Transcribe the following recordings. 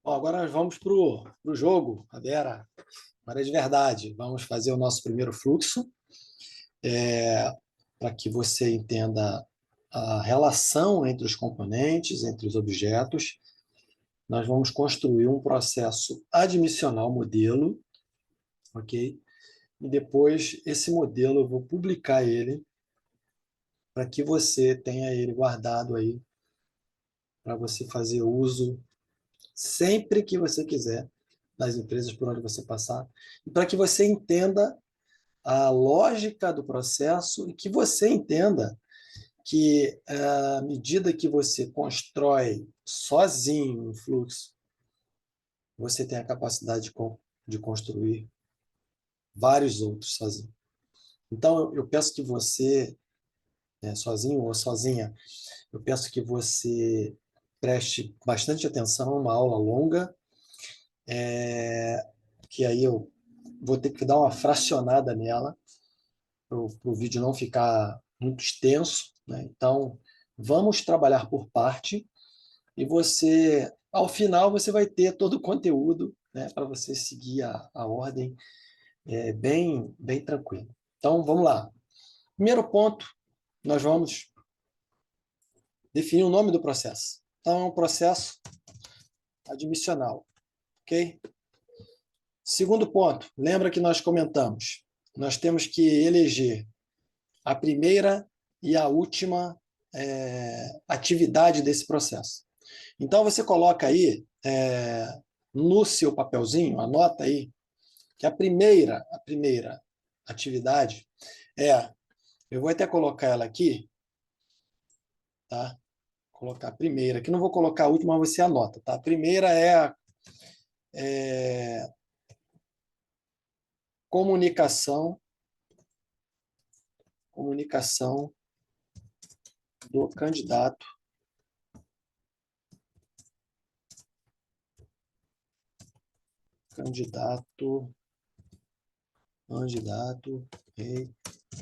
Bom, agora nós vamos para o jogo, Vera. Agora é de verdade. Vamos fazer o nosso primeiro fluxo, para que você entenda a relação entre os componentes, entre os objetos. Nós vamos construir um processo admissional modelo, ok? E depois esse modelo eu vou publicar ele para que você tenha ele guardado aí para você fazer uso sempre que você quiser das empresas por onde você passar e para que você entenda a lógica do processo e que você entenda que, à medida que você constrói sozinho um fluxo, você tem a capacidade de construir vários outros sozinho. Então, eu peço que você, sozinho ou sozinha, eu peço que você preste bastante atenção, é uma aula longa, que aí eu vou ter que dar uma fracionada nela, para o vídeo não ficar muito extenso, né? Então, vamos trabalhar por parte e você, ao final, você vai ter todo o conteúdo, né, para você seguir a ordem bem tranquilo. Então, vamos lá. Primeiro ponto, nós vamos definir o nome do processo. Então, é um processo admissional, ok? Segundo ponto, lembra que nós comentamos, nós temos que eleger a primeira e a última atividade desse processo. Então, você coloca aí no seu papelzinho, anota aí, que a primeira atividade eu vou até colocar ela aqui, tá? Colocar a primeira, aqui não vou colocar a última, mas você anota, tá? A primeira é a comunicação do candidato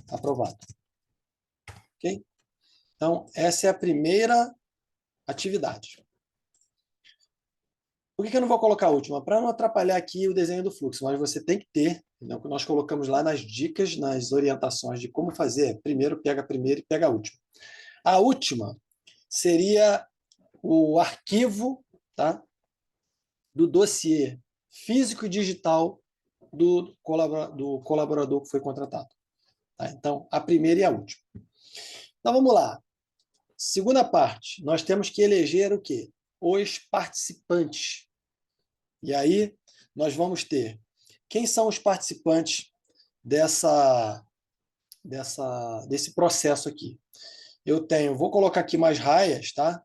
aprovado. Ok? Então, essa é a primeira atividade. Por que eu não vou colocar a última? Para não atrapalhar aqui o desenho do fluxo, mas você tem que ter, né, o que nós colocamos lá nas dicas, nas orientações de como fazer. Primeiro pega a primeira e pega a última. A última seria o arquivo, tá, do dossiê físico e digital do colaborador que foi contratado. Tá? Então, a primeira e a última. Então, vamos lá. Segunda parte, nós temos que eleger o quê? Os participantes. E aí, nós vamos ter quem são os participantes desse processo aqui. Vou colocar aqui mais raias, tá?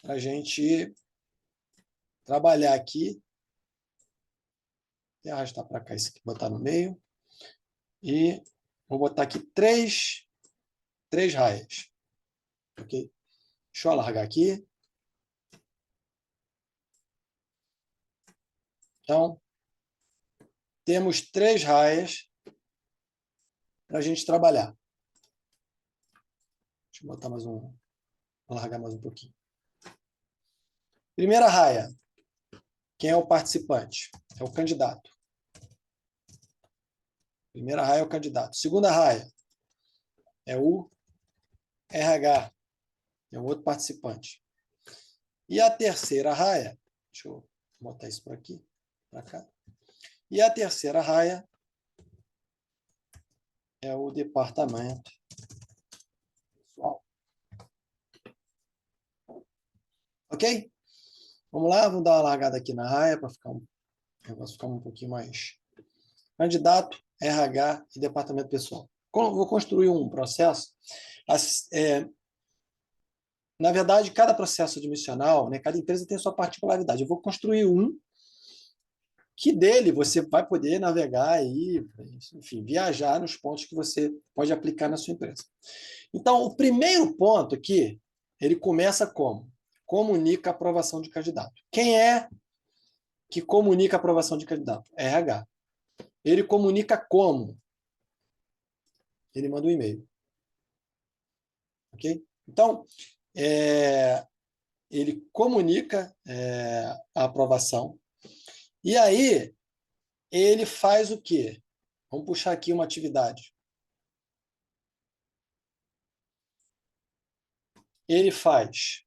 Para a gente trabalhar aqui. Vou arrastar para cá isso aqui, botar no meio. E vou botar aqui três raias. Ok? Deixa eu alargar aqui. Então, temos 3 raias para a gente trabalhar. Deixa eu botar alargar mais um pouquinho. Primeira raia. Quem é o participante? É o candidato. Primeira raia é o candidato. Segunda raia é o RH, é o outro participante. E a terceira raia, deixa eu botar isso por aqui, para cá. E a terceira raia é o departamento pessoal. Ok? Vamos lá, vamos dar uma largada aqui na raia para o negócio ficar um pouquinho mais. Candidato, RH e departamento pessoal. Vou construir um processo. Na verdade, cada processo admissional, né, cada empresa tem sua particularidade. Eu vou construir um que dele você vai poder navegar e, enfim, viajar nos pontos que você pode aplicar na sua empresa. Então, o primeiro ponto aqui, ele começa como? Comunica a aprovação de candidato. Quem é que comunica a aprovação de candidato? RH. Ele comunica como? Ele manda um e-mail. Ok? Então, ele comunica a aprovação, e aí ele faz o quê? Vamos puxar aqui uma atividade. Ele faz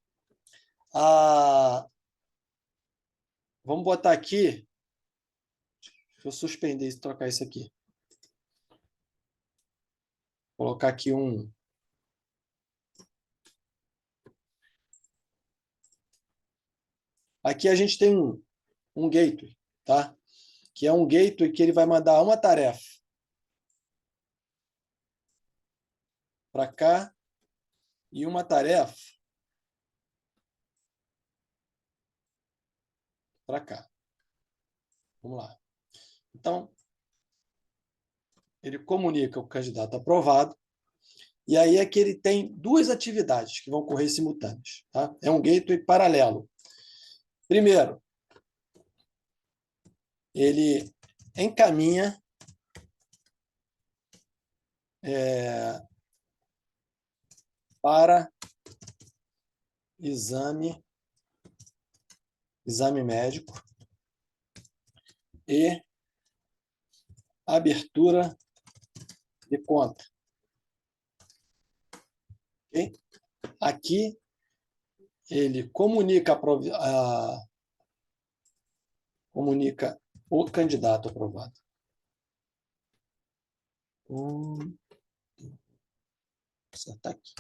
Vamos botar aqui. Deixa eu suspender e trocar isso aqui. Vou colocar aqui um. Aqui a gente tem um gateway, tá? Que é um gateway que ele vai mandar uma tarefa para cá e uma tarefa para cá. Vamos lá. Então, ele comunica o candidato aprovado, e aí é que ele tem duas atividades que vão correr simultâneas. Tá? É um gateway paralelo. Primeiro, ele encaminha para exame médico e abertura de conta. Okay? Aqui, ele comunica o candidato aprovado. Acertar aqui.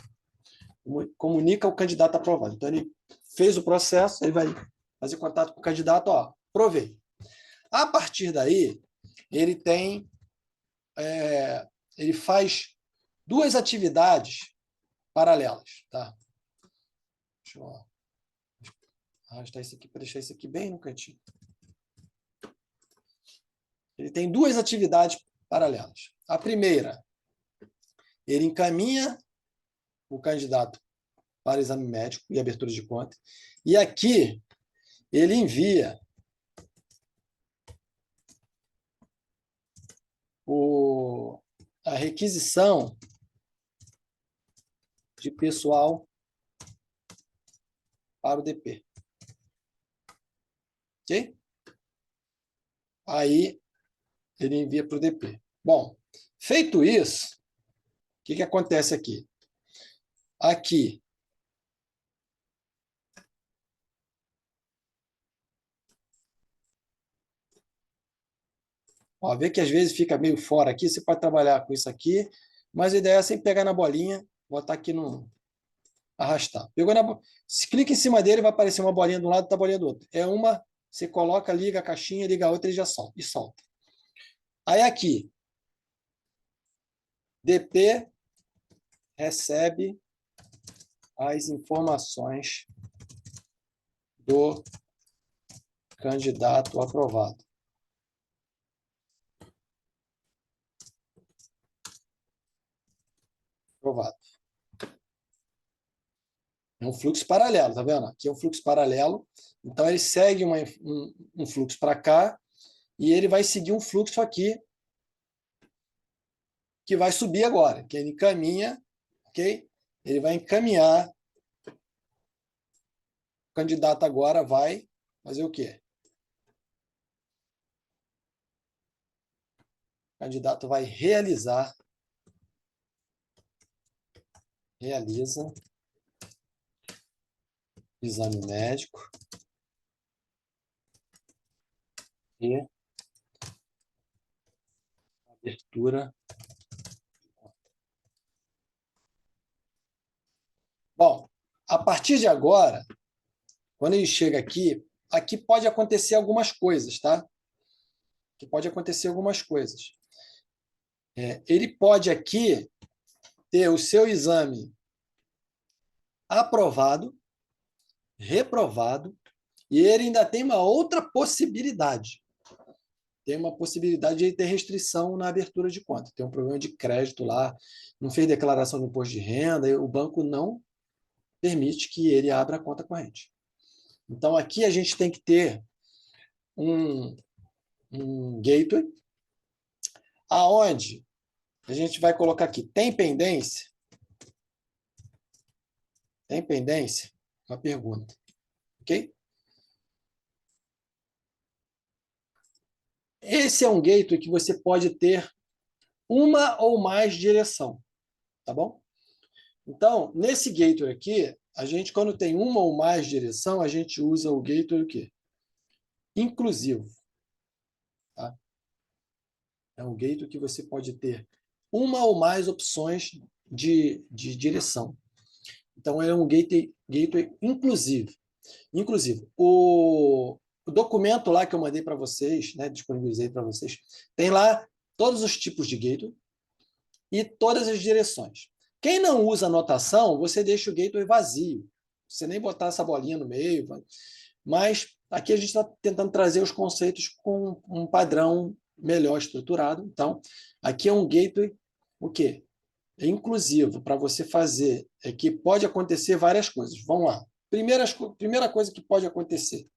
Comunica o candidato aprovado. Então, ele fez o processo, ele vai fazer contato com o candidato, ó, provei. A partir daí, ele tem, ele faz duas atividades paralelas, tá? Deixa eu arrastar isso aqui para deixar isso aqui bem no cantinho. Ele tem duas atividades paralelas. A primeira, ele encaminha o candidato para exame médico e abertura de conta. E aqui, ele envia a requisição de pessoal para o DP. Ok? Aí, ele envia para o DP. Bom, feito isso, o que acontece aqui? Aqui, ó, vê que às vezes fica meio fora aqui, você pode trabalhar com isso aqui, mas a ideia é sempre pegar na bolinha, botar aqui no arrastar. Pegou se clica em cima dele, vai aparecer uma bolinha de um lado e outra bolinha do outro. É uma, você coloca, liga a caixinha, liga a outra e já solta. E solta. Aí aqui, DP recebe as informações do candidato aprovado. Aprovado. É um fluxo paralelo, tá vendo? Aqui é um fluxo paralelo. Então, ele segue um fluxo para cá e ele vai seguir um fluxo aqui que vai subir agora, que ele encaminha, ok? Ele vai encaminhar. O candidato agora vai fazer o quê? O candidato vai realiza exame médico e abertura. Bom, a partir de agora, quando ele chega aqui pode acontecer algumas coisas, tá? Aqui pode acontecer algumas coisas. Ele pode aqui ter o seu exame aprovado, reprovado, e ele ainda tem uma outra possibilidade. Tem uma possibilidade de ele ter restrição na abertura de conta. Tem um problema de crédito lá, não fez declaração de imposto de renda, e o banco não permite que ele abra a conta corrente. Então, aqui a gente tem que ter um gateway, aonde a gente vai colocar aqui, tem pendência? Tem pendência? Uma pergunta. ok? Esse é um gateway que você pode ter uma ou mais direção, tá bom? Então, nesse gateway aqui, a gente, quando tem uma ou mais direção, a gente usa o gateway o quê? Inclusivo. Tá? É um gateway que você pode ter uma ou mais opções de direção. Então, é um gateway inclusivo. Inclusive, o documento lá que eu mandei para vocês, né, disponibilizei para vocês, tem lá todos os tipos de gateway e todas as direções. Quem não usa anotação, você deixa o gateway vazio. Você nem botar essa bolinha no meio. Mas aqui a gente está tentando trazer os conceitos com um padrão melhor estruturado. Então, aqui é um gateway, o quê? É inclusivo para você fazer, é que pode acontecer várias coisas. Vamos lá. Primeira coisa que pode acontecer.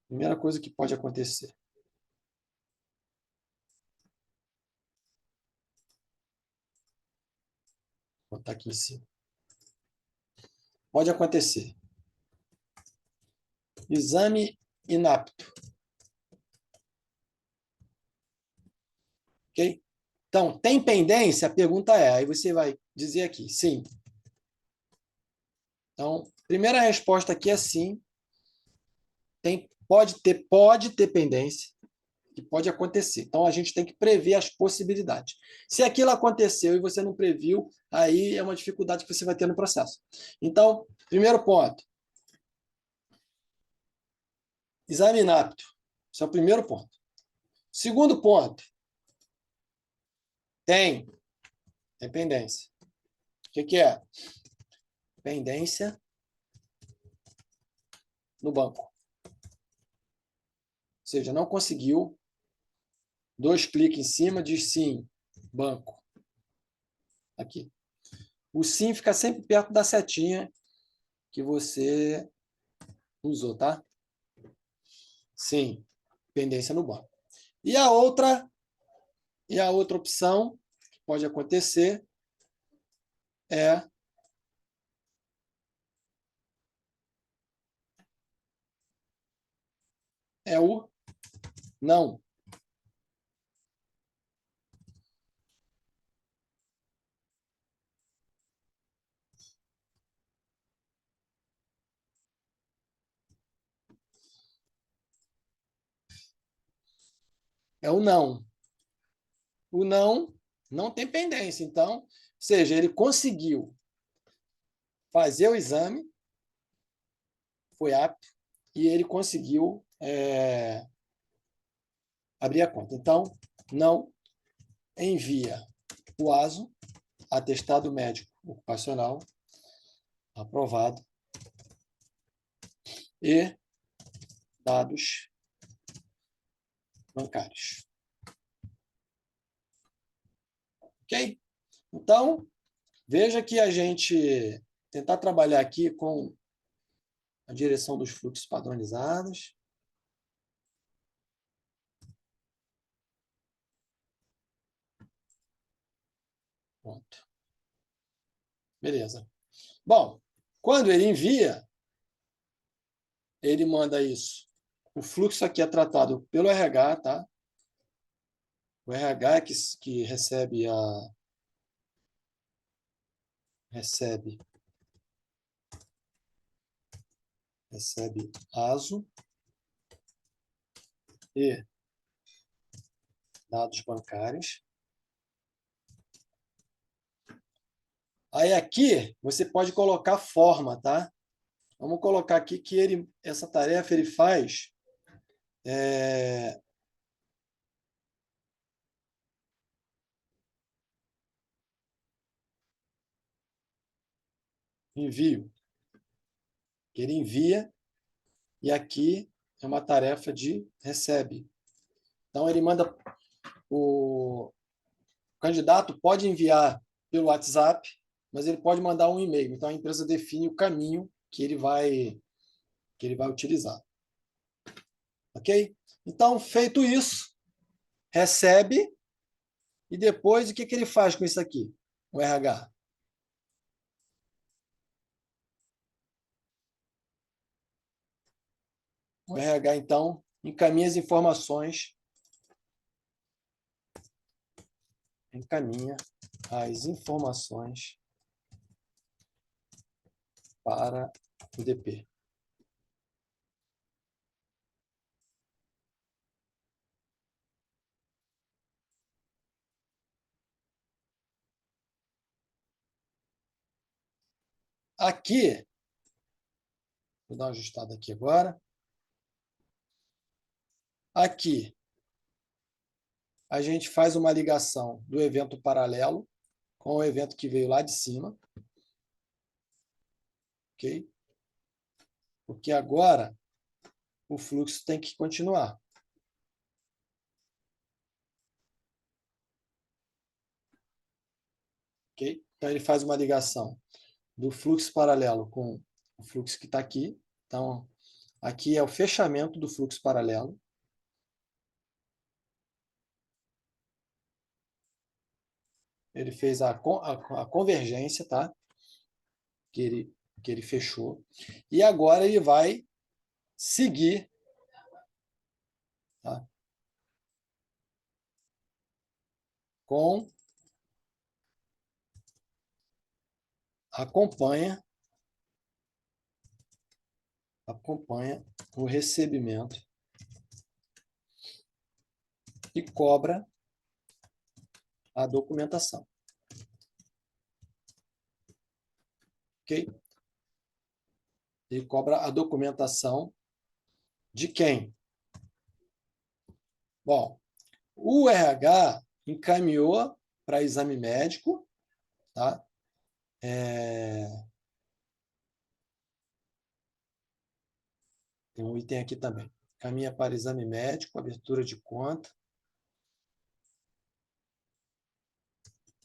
Primeira coisa que pode acontecer. Vou botar aqui em cima. Pode acontecer. Exame inapto. Ok? Então, tem pendência? A pergunta é, aí você vai dizer aqui, sim. Então, primeira resposta aqui é sim. Pode ter pendência, que pode acontecer. Então, a gente tem que prever as possibilidades. Se aquilo aconteceu e você não previu, aí é uma dificuldade que você vai ter no processo. Então, primeiro ponto. Exame inapto. Esse é o primeiro ponto. Segundo ponto. Tem pendência. O que é? Pendência no banco. Ou seja, não conseguiu, 2 cliques em cima, diz sim, banco. Aqui. O sim fica sempre perto da setinha que você usou, tá? Sim, pendência no banco. E a outra opção que pode acontecer é o não. É o não. O não tem pendência. Então, ou seja, ele conseguiu fazer o exame, foi apto, e ele conseguiu abrir a conta. Então, não envia o ASO, atestado médico ocupacional, aprovado, e dados bancários. Ok? Então, veja que a gente tentar trabalhar aqui com a direção dos fluxos padronizados. Pronto. Beleza. Bom, quando ele envia, ele manda isso. O fluxo aqui é tratado pelo RH, tá? O RH é que recebe ASO e dados bancários. Aí aqui você pode colocar forma, tá? Vamos colocar aqui que essa tarefa ele faz envio. Ele envia e aqui é uma tarefa de recebe. Então ele manda o candidato pode enviar pelo WhatsApp, mas ele pode mandar um e-mail. Então a empresa define o caminho que ele vai utilizar. Ok? Então, feito isso, recebe e depois o que ele faz com isso aqui? O RH. O RH, então, encaminha as informações para o DP. Aqui, vou dar uma ajustada aqui agora. Aqui, a gente faz uma ligação do evento paralelo com o evento que veio lá de cima. Ok? Porque agora o fluxo tem que continuar. Ok? Então, ele faz uma ligação do fluxo paralelo com o fluxo que está aqui. Então, aqui é o fechamento do fluxo paralelo. Ele fez a convergência, tá? Que ele fechou. E agora ele vai seguir, tá? Com acompanha o recebimento e cobra a documentação. Ok? Ele cobra a documentação de quem? Bom, o RH encaminhou para exame médico, tá? Tem um item aqui também. Caminha para exame médico, abertura de conta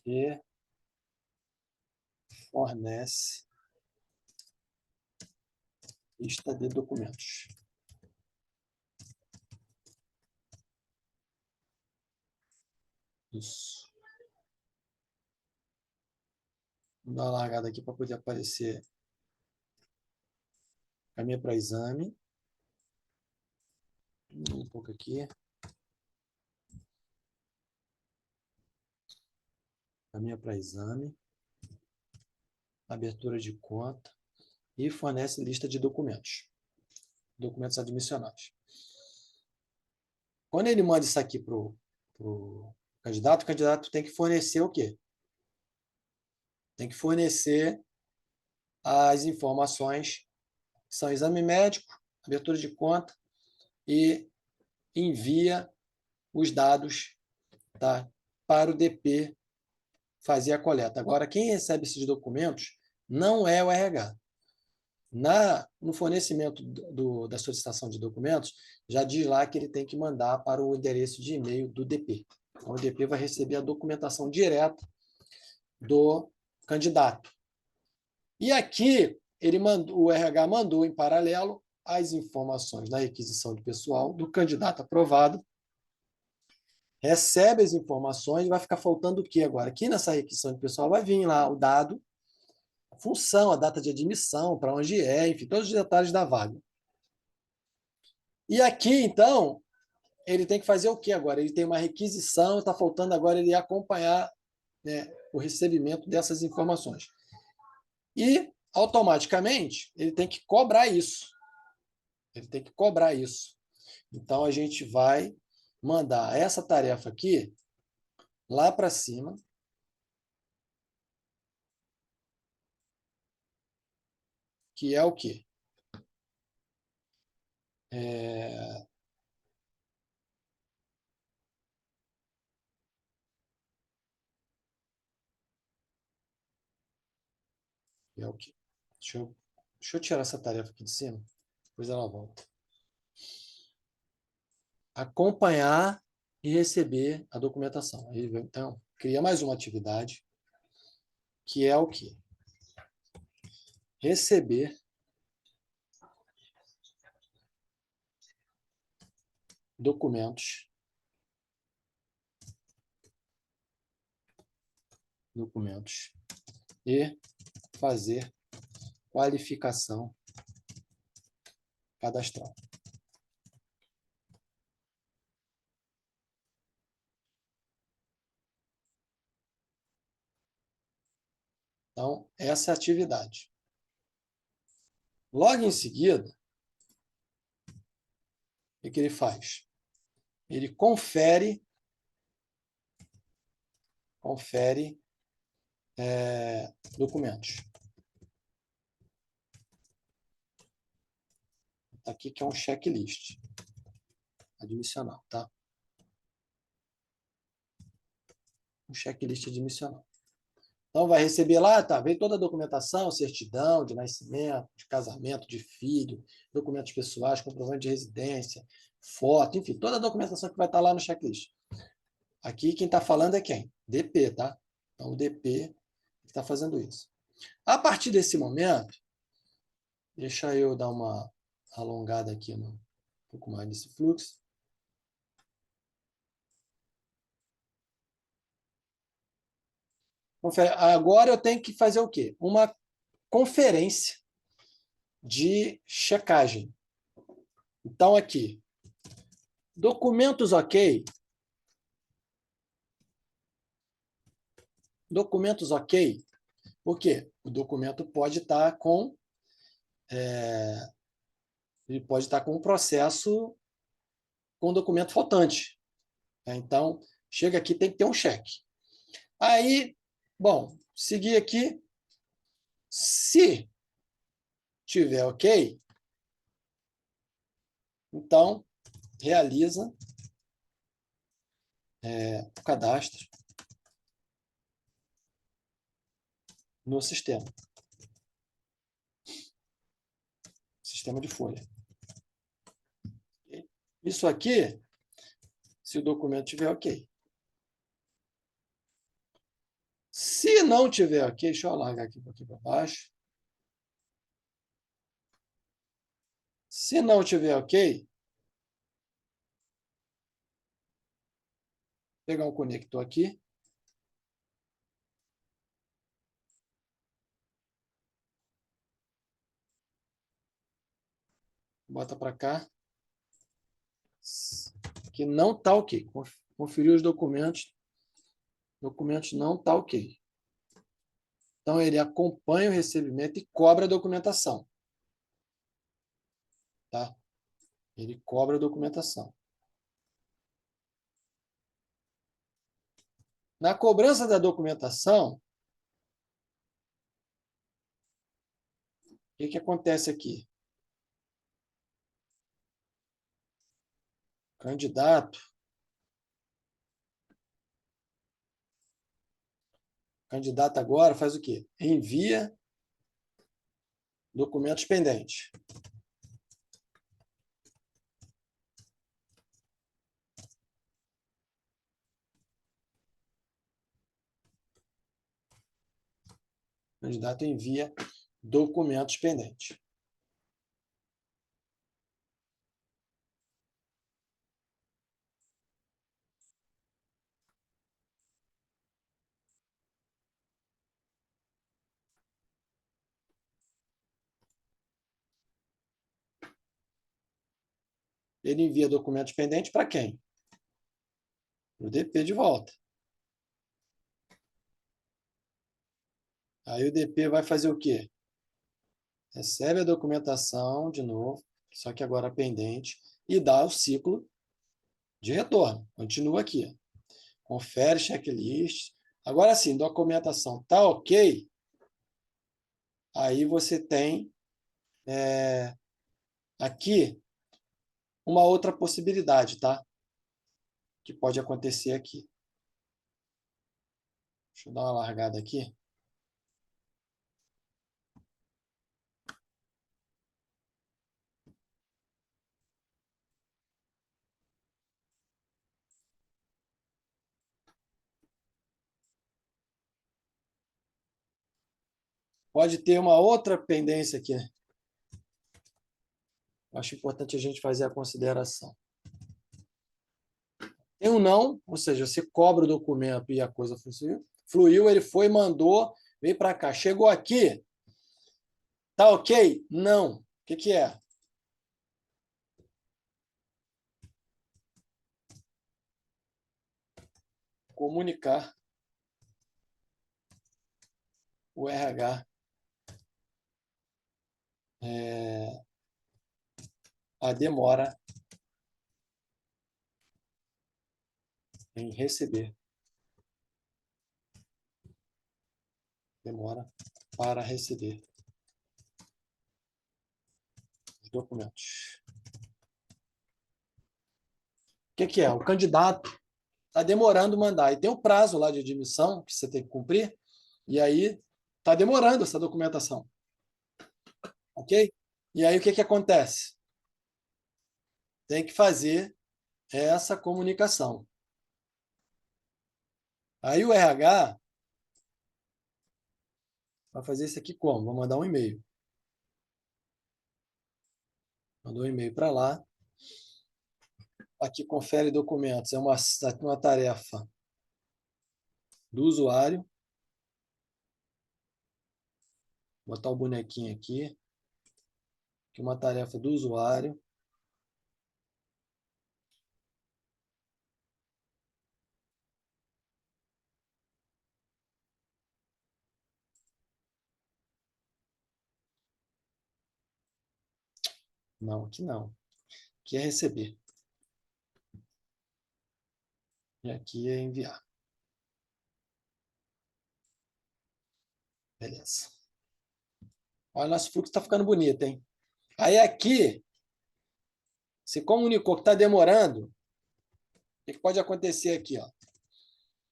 e fornece lista de documentos. Isso. Vou dar uma largada aqui para poder aparecer. Caminha para exame. Um pouco aqui. Caminha para exame. Abertura de conta. E fornece lista de documentos. Documentos admissionais. Quando ele manda isso aqui para o candidato tem que fornecer o quê? Tem que fornecer as informações, que são exame médico, abertura de conta, e envia os dados, tá, para o DP fazer a coleta. Agora, quem recebe esses documentos não é o RH. No fornecimento da solicitação de documentos, já diz lá que ele tem que mandar para o endereço de e-mail do DP. Então, o DP vai receber a documentação direta do candidato. E aqui, o RH mandou, em paralelo, as informações da requisição de pessoal do candidato aprovado, recebe as informações, vai ficar faltando o quê agora? Aqui nessa requisição de pessoal vai vir lá o dado, a função, a data de admissão, para onde é, enfim, todos os detalhes da vaga. E aqui, então, ele tem que fazer o quê agora? Ele tem uma requisição, está faltando agora ele acompanhar, né, o recebimento dessas informações. E, automaticamente, ele tem que cobrar isso. Ele tem que cobrar isso. Então, a gente vai mandar essa tarefa aqui lá para cima, que é o quê? É o quê? Deixa eu tirar essa tarefa aqui de cima, depois ela volta. Acompanhar e receber a documentação. Então, cria mais uma atividade, que é o quê? Receber documentos e fazer qualificação cadastral. Então, essa é a atividade. Logo em seguida, o que ele faz? Ele confere documentos. Aqui que é um checklist admissional, tá? Um checklist admissional. Então, vai receber lá, tá? Vem toda a documentação, certidão de nascimento, de casamento, de filho, documentos pessoais, comprovante de residência, foto, enfim, toda a documentação que vai estar lá no checklist. Aqui, quem está falando é quem? DP, tá? Então, o DP está fazendo isso. A partir desse momento, deixa eu dar uma alongada aqui um pouco mais nesse fluxo. Agora eu tenho que fazer o quê? Uma conferência de checagem. Então, aqui, documentos ok. Documentos ok. Por quê? O documento pode estar com ele pode estar com um processo com um documento faltante. Então, chega aqui, tem que ter um cheque. Aí, bom, seguir aqui. Se tiver ok, então realiza o cadastro no sistema de folha. Isso aqui, se o documento tiver ok. Se não tiver ok, deixa eu largar aqui para baixo. Se não tiver ok, pegar um conector aqui. Bota para cá. Que não está ok. Conferir os documentos. Documentos não está ok. Então, ele acompanha o recebimento e cobra a documentação. Tá? Ele cobra a documentação. Na cobrança da documentação, o que acontece aqui? Candidato agora faz o quê? Envia documentos pendentes. O candidato envia documentos pendentes. Ele envia documentos pendentes para quem? O DP de volta. Aí o DP vai fazer o quê? Recebe a documentação de novo, só que agora pendente, e dá o ciclo de retorno. Continua aqui. Confere checklist. Agora sim, documentação está ok. Aí você tem aqui uma outra possibilidade, tá? Que pode acontecer aqui. Deixa eu dar uma largada aqui. Pode ter uma outra pendência aqui. Acho importante a gente fazer a consideração. Tem um não, ou seja, você cobra o documento e a coisa fluiu, ele foi, mandou, veio para cá. Chegou aqui, tá ok? Não. O que é? Comunicar o RH a demora em receber. Demora para receber os documentos. O que é? O candidato está demorando mandar. E tem o prazo lá de admissão que você tem que cumprir, e aí está demorando essa documentação. Ok? E aí o que acontece? Tem que fazer essa comunicação. Aí o RH vai fazer isso aqui como? Vou mandar um e-mail. Mandou um e-mail para lá. Aqui, confere documentos. É uma tarefa do usuário. Vou botar o bonequinho aqui. Aqui uma tarefa do usuário. Não, aqui não. Aqui é receber. E aqui é enviar. Beleza. Olha, nosso fluxo está ficando bonito, hein? Aí aqui, se comunicou que está demorando, o que pode acontecer aqui? Ó?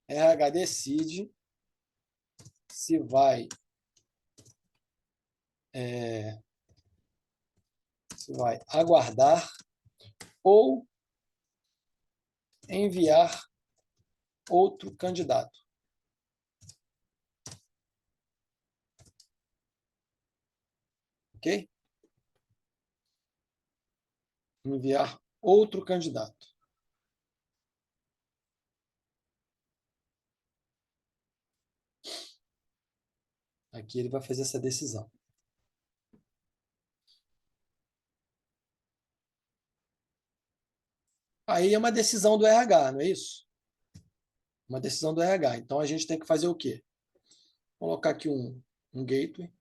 RH decide se vai, se vai aguardar ou enviar outro candidato. Ok? Enviar outro candidato. Aqui ele vai fazer essa decisão. Aí é uma decisão do RH, não é isso? Uma decisão do RH. Então a gente tem que fazer o quê? Colocar aqui um gateway.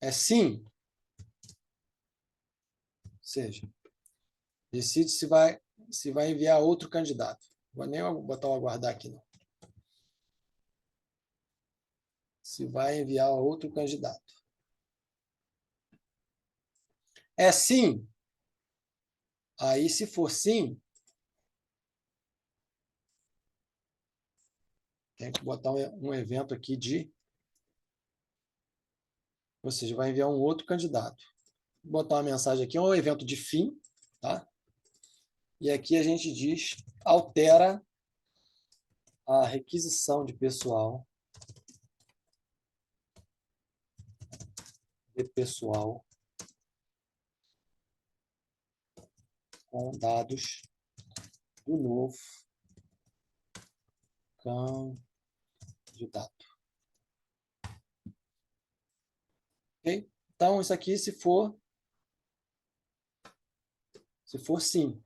É sim, ou seja, decide se vai enviar outro candidato. Vou nem botar o aguardar aqui, não. Se vai enviar outro candidato. É sim. Aí, se for sim, tem que botar um evento aqui de... Ou seja, vai enviar um outro candidato. Vou botar uma mensagem aqui, é um evento de fim, tá? E aqui a gente diz, altera a requisição de pessoal com dados do novo candidato. Ok? Então, isso aqui se for sim.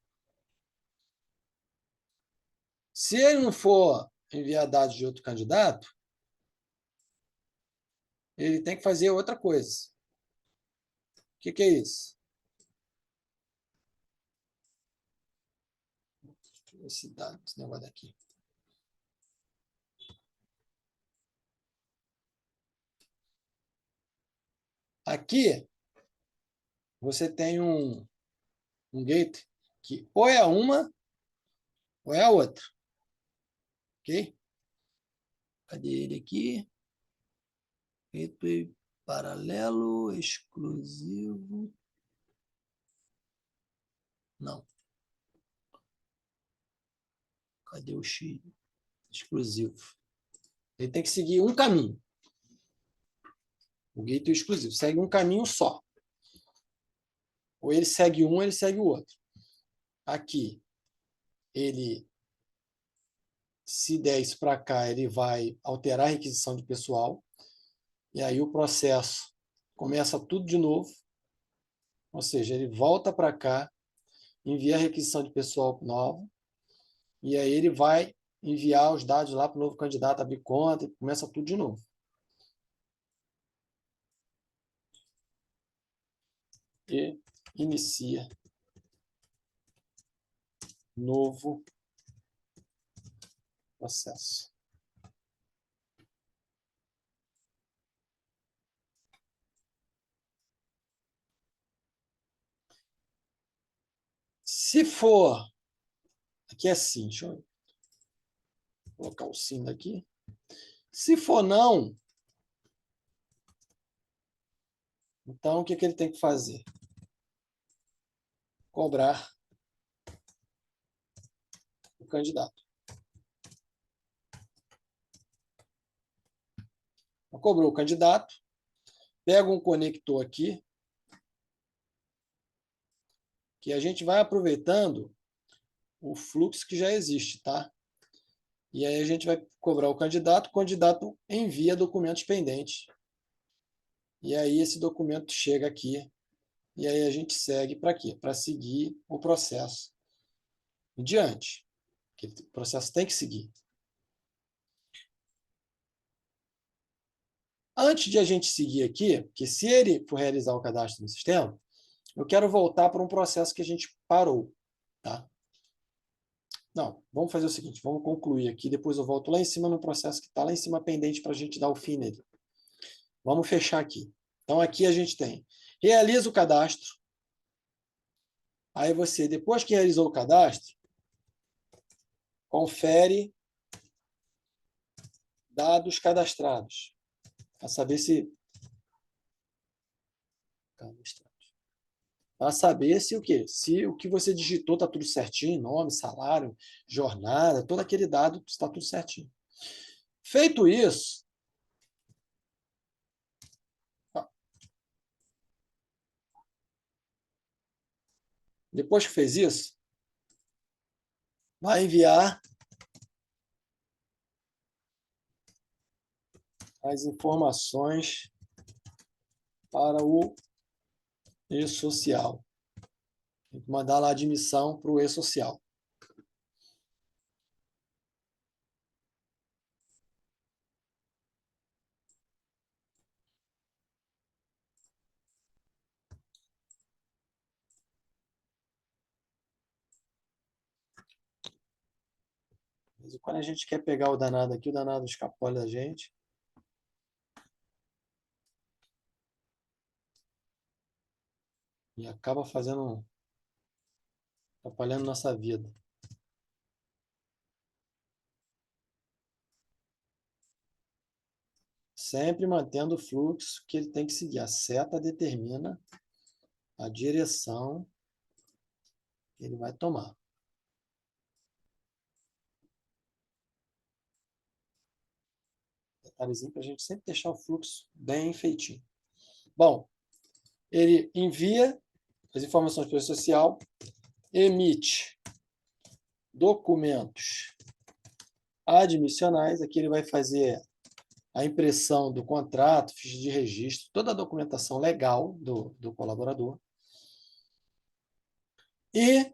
Se ele não for enviar dados de outro candidato, ele tem que fazer outra coisa. O que é isso? Esse negócio daqui. Aqui, você tem um gate que ou é uma ou é a outra. Ok? Cadê ele aqui? Gateway paralelo, exclusivo. Não. Cadê o X? Exclusivo. Ele tem que seguir um caminho. O gateway exclusivo segue um caminho só. Ou ele segue um, ou ele segue o outro. Aqui, ele, se der isso para cá, ele vai alterar a requisição de pessoal. E aí o processo começa tudo de novo. Ou seja, ele volta para cá, envia a requisição de pessoal nova, e aí ele vai enviar os dados lá para o novo candidato, abrir conta, e começa tudo de novo. E inicia novo processo. Se for, aqui é sim, deixa eu colocar o sim daqui. Se for não, então o que ele tem que fazer? Cobrar o candidato. Cobrou o candidato, pega um conector aqui, que a gente vai aproveitando o fluxo que já existe, tá? E aí a gente vai cobrar o candidato envia documentos pendentes. E aí esse documento chega aqui, e aí a gente segue para quê? Para seguir o processo em diante. Que o processo tem que seguir. Antes de a gente seguir aqui, porque se ele for realizar o cadastro no sistema, eu quero voltar para um processo que a gente parou, tá? Não, vamos fazer o seguinte, vamos concluir aqui, depois eu volto lá em cima no processo que está lá em cima pendente para a gente dar o fim nele. Vamos fechar aqui. Então, aqui a gente tem, realiza o cadastro, aí você, depois que realizou o cadastro, confere dados cadastrados, para saber se... Para saber se o quê? Se o que você digitou está tudo certinho, nome, salário, jornada, todo aquele dado está tudo certinho. Feito isso, depois que fez isso, vai enviar as informações para o e-social. Tem que mandar lá a admissão para o e-social. Mas quando a gente quer pegar o danado aqui, o danado escapole da gente. E acaba fazendo, atrapalhando nossa vida. Sempre mantendo o fluxo que ele tem que seguir. A seta determina a direção que ele vai tomar. Detalhezinho para a gente sempre deixar o fluxo bem feitinho. Bom, ele envia as informações para o social, emite documentos admissionais. Aqui ele vai fazer a impressão do contrato, ficha de registro, toda a documentação legal do colaborador. E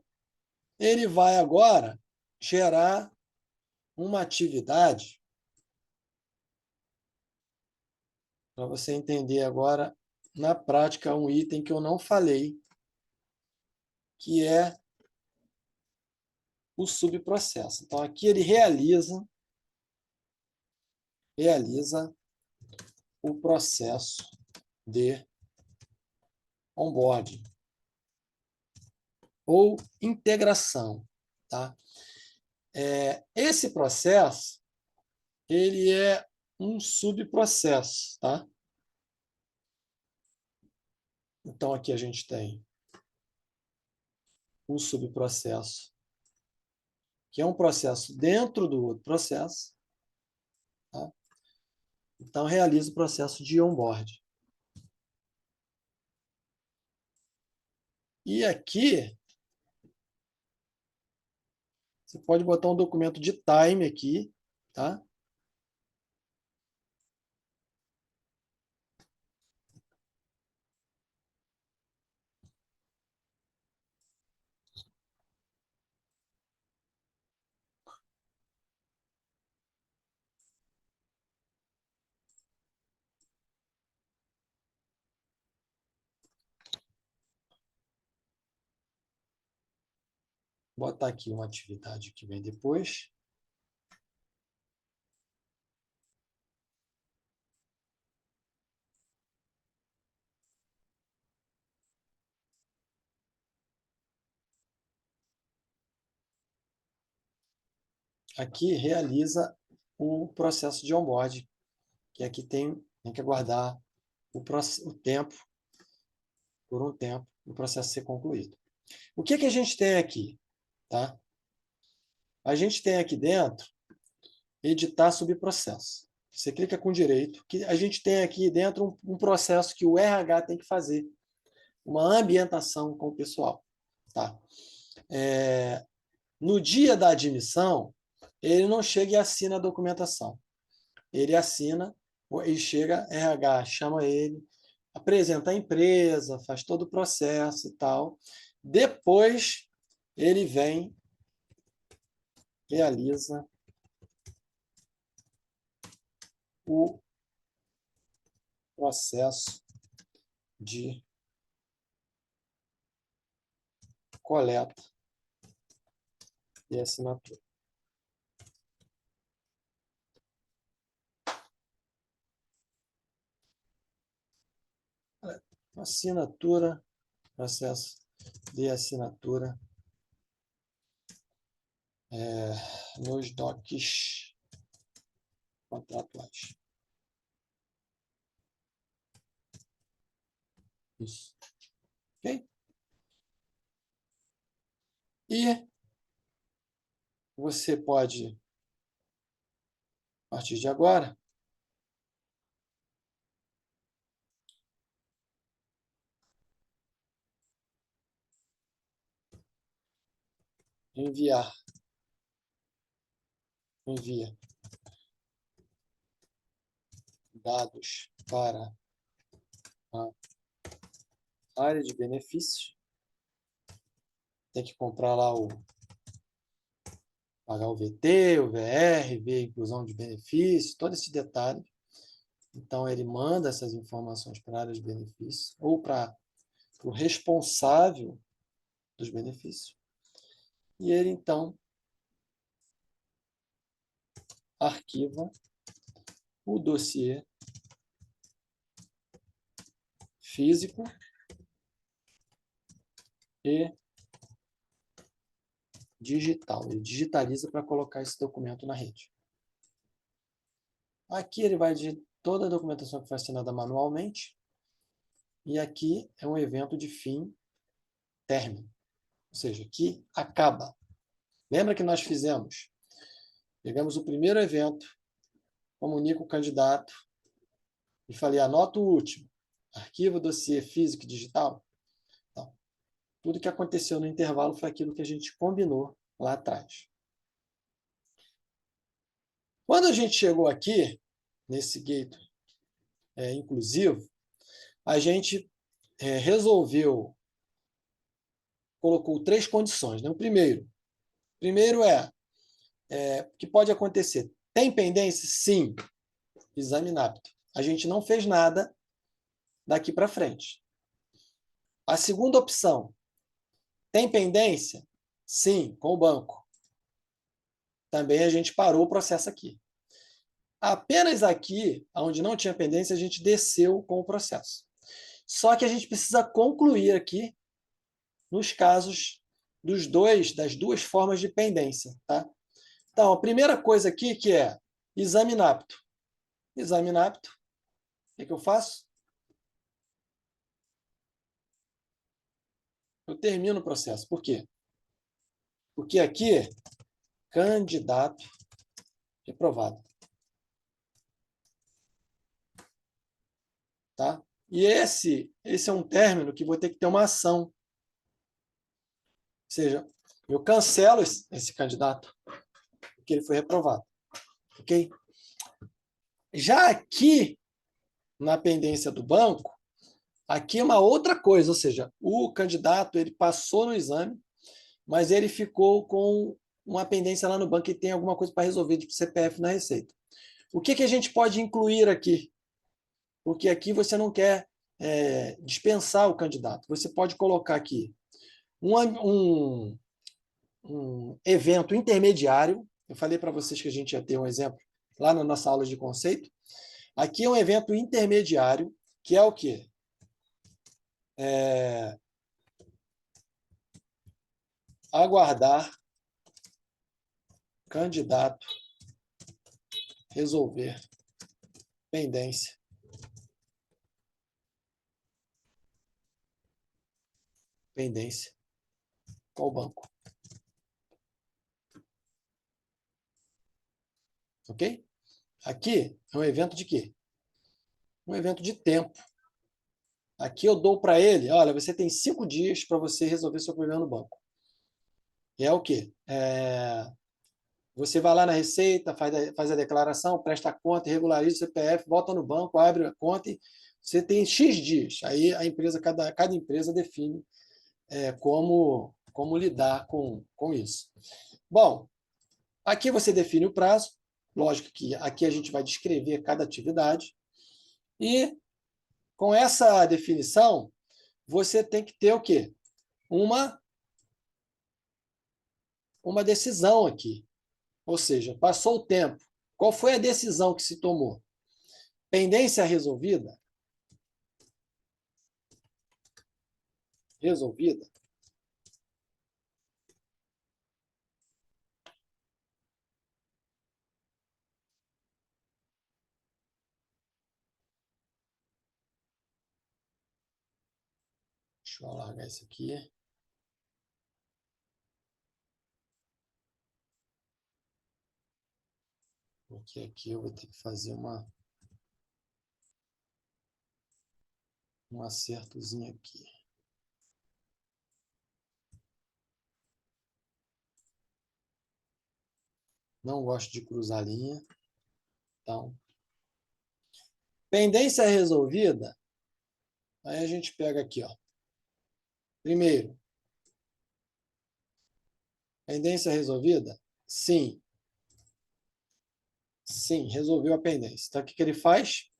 ele vai agora gerar uma atividade para você entender agora, na prática, um item que eu não falei, que é o subprocesso. Então, aqui ele realiza o processo de onboarding ou integração. Tá? Esse processo ele é um subprocesso. Tá? Então, aqui a gente tem um subprocesso, que é um processo dentro do outro processo. Tá? Então, realiza o processo de onboarding. E aqui, você pode botar um documento de time aqui, tá? botar aqui uma atividade que vem depois. Aqui realiza o processo de onboarding, que aqui tem que aguardar o tempo, por um tempo, o processo ser concluído. O que a gente tem aqui? Tá? A gente tem aqui dentro editar subprocesso. Você clica com direito, que a gente tem aqui dentro um processo que o RH tem que fazer, uma ambientação com o pessoal. Tá? No dia da admissão, ele não chega e assina a documentação. Ele assina e chega, RH chama ele, apresenta a empresa, faz todo o processo e tal. Depois, ele vem, realiza o processo de coleta e assinatura. Assinatura, processo de assinatura nos docs contratuais. Isso. Ok? E você pode, a partir de agora, envia dados para a área de benefícios. Tem que comprar lá pagar o VT, o VR, ver a inclusão de benefícios, todo esse detalhe. Então, ele manda essas informações para a área de benefícios ou para o responsável dos benefícios. E ele, então, arquiva o dossiê físico e digital. Ele digitaliza para colocar esse documento na rede. Aqui ele vai digitar toda a documentação que foi assinada manualmente. E aqui é um evento de fim término. Ou seja, que acaba. Lembra que nós fizemos? Pegamos o primeiro evento, comunico o candidato e falei, anota o último. Arquivo, dossiê físico e digital. Então, tudo que aconteceu no intervalo foi aquilo que a gente combinou lá atrás. Quando a gente chegou aqui, nesse gateway inclusivo, a gente resolveu, colocou 3 condições. Né? O primeiro o que pode acontecer? Tem pendência? Sim. Exame inapto. A gente não fez nada daqui para frente. A segunda opção, tem pendência? Sim, com o banco. Também a gente parou o processo aqui. Apenas aqui, onde não tinha pendência, a gente desceu com o processo. Só que a gente precisa concluir aqui nos casos das duas formas de pendência. Tá? Então, a primeira coisa aqui que é exame inapto. Exame inapto, o que eu faço? Eu termino o processo. Por quê? Porque aqui, candidato reprovado. Tá? E esse é um término que vou ter que ter uma ação. Ou seja, eu cancelo esse candidato, porque ele foi reprovado. Ok? Já aqui, na pendência do banco, aqui é uma outra coisa, ou seja, o candidato ele passou no exame, mas ele ficou com uma pendência lá no banco e tem alguma coisa para resolver de CPF na Receita. O que a gente pode incluir aqui? Porque aqui você não quer dispensar o candidato. Você pode colocar aqui um um evento intermediário. Eu falei para vocês que a gente ia ter um exemplo lá na nossa aula de conceito. Aqui é um evento intermediário, que é o quê? Aguardar candidato resolver pendência. Pendência com o banco. Ok? Aqui é um evento de quê? Um evento de tempo. Aqui eu dou para ele, olha, você tem 5 dias para você resolver seu problema no banco. E é o quê? Você vai lá na Receita, faz a declaração, presta a conta, regulariza o CPF, volta no banco, abre a conta e você tem X dias. Aí a empresa, cada empresa define como lidar com isso. Bom, aqui você define o prazo. Lógico que aqui a gente vai descrever cada atividade. E com essa definição, você tem que ter o quê? Uma decisão aqui. Ou seja, passou o tempo. Qual foi a decisão que se tomou? Pendência resolvida? Resolvida. Deixa eu alargar isso aqui. Porque aqui eu vou ter que fazer um acertozinho aqui. Não gosto de cruzar linha. Então, pendência resolvida. Aí a gente pega aqui, ó. Primeiro, pendência resolvida? Sim. Sim, resolveu a pendência. Então, o que ele faz?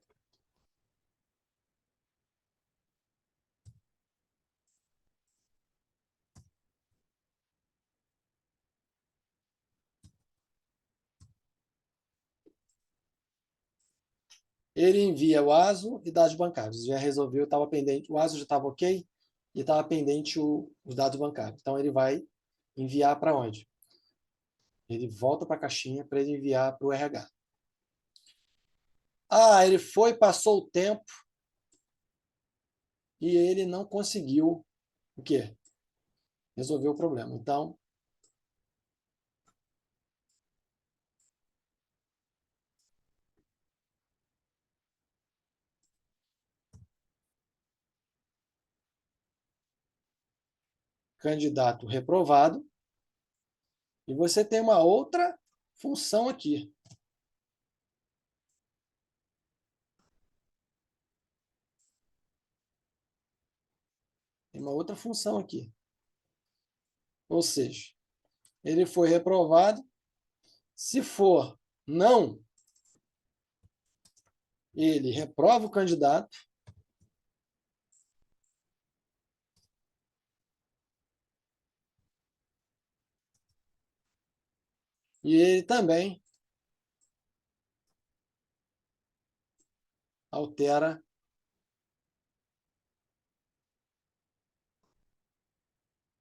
Ele envia o ASO e dados bancários. Já resolveu, estava pendente. O ASO já estava ok e estava pendente os dados bancários. Então, ele vai enviar para onde? Ele volta para a caixinha para ele enviar para o RH. Ah, ele foi, passou o tempo e ele não conseguiu o quê? Resolver o problema. Então, candidato reprovado. E você tem uma outra função aqui. Tem uma outra função aqui. Ou seja, ele foi reprovado. Se for não, ele reprova o candidato. E ele também altera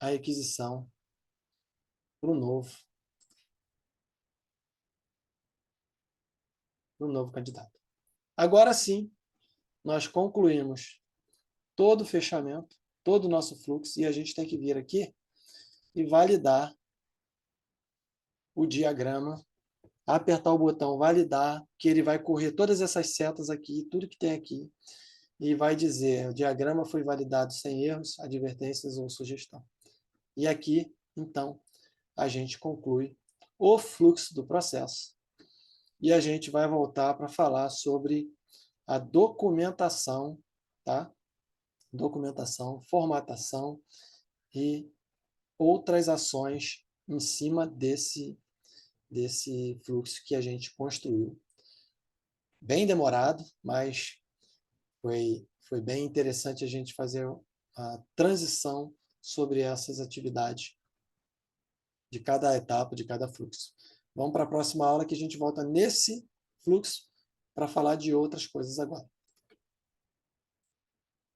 a requisição para o novo candidato. Agora sim, nós concluímos todo o fechamento, todo o nosso fluxo, e a gente tem que vir aqui e validar o diagrama, apertar o botão validar, que ele vai correr todas essas setas aqui, tudo que tem aqui, e vai dizer, o diagrama foi validado sem erros, advertências ou sugestão. E aqui, então, a gente conclui o fluxo do processo. E a gente vai voltar para falar sobre a documentação, tá? Documentação, formatação e outras ações em cima desse fluxo que a gente construiu. Bem demorado, mas foi bem interessante a gente fazer a transição sobre essas atividades de cada etapa, de cada fluxo. Vamos para a próxima aula que a gente volta nesse fluxo para falar de outras coisas agora.